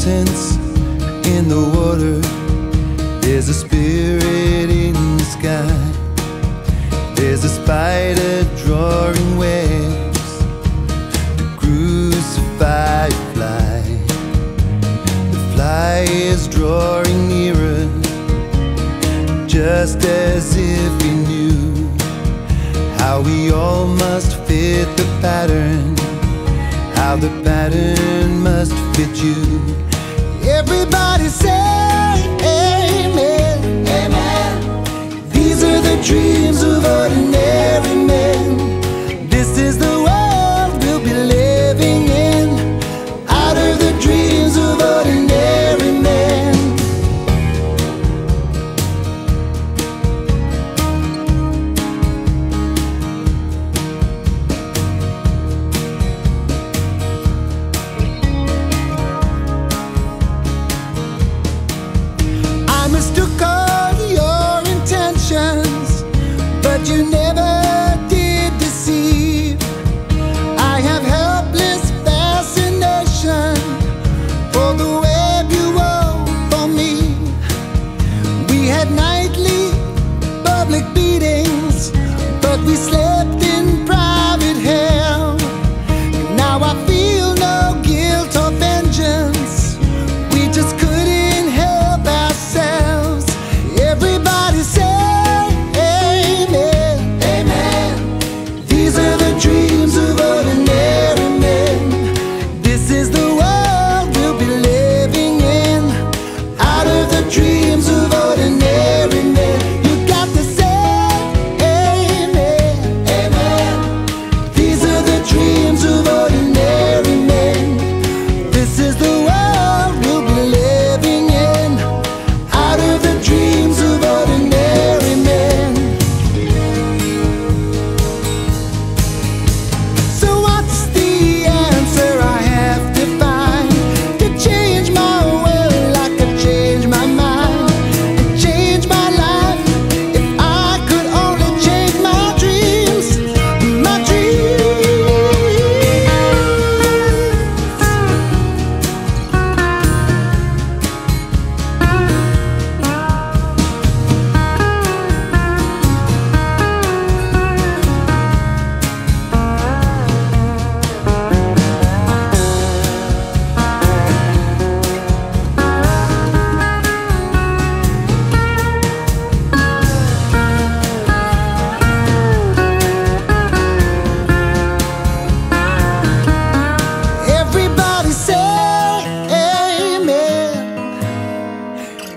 mountains, in the water, there's a spirit in the sky. There's a spider drawing webs to crucify a fly. The fly is drawing nearer, just as if he knew how we all must fit the pattern, how the pattern must fit you. Everybody say amen, amen. These are the dreams of ordinary men. This is the world we'll be living in, out of the dreams of ordinary men. I mistook all your intentions, but you never did deceive. I have helpless fascination for the web you wove for me. We had nightly public beatings, but we slept in private hell. Now I feel no guilt or vengeance, we just couldn't help ourselves. Everybody say amen, amen. These are the dreams of ordinary men. This is the world we'll be living in, out of the dreams of ordinary men. You got to say amen, amen. These are the dreams of ordinary men. This is the world we'll be living in, out of the dreams of ordinary men. So what's the answer I have to find to change my world like I changed my mind, and change my life? If I could only change my dreams, my dreams. Everybody say amen.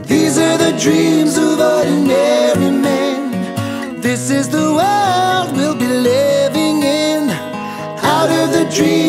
These are the dreams of ordinary men. This is the world we'll be living in, out of the dreams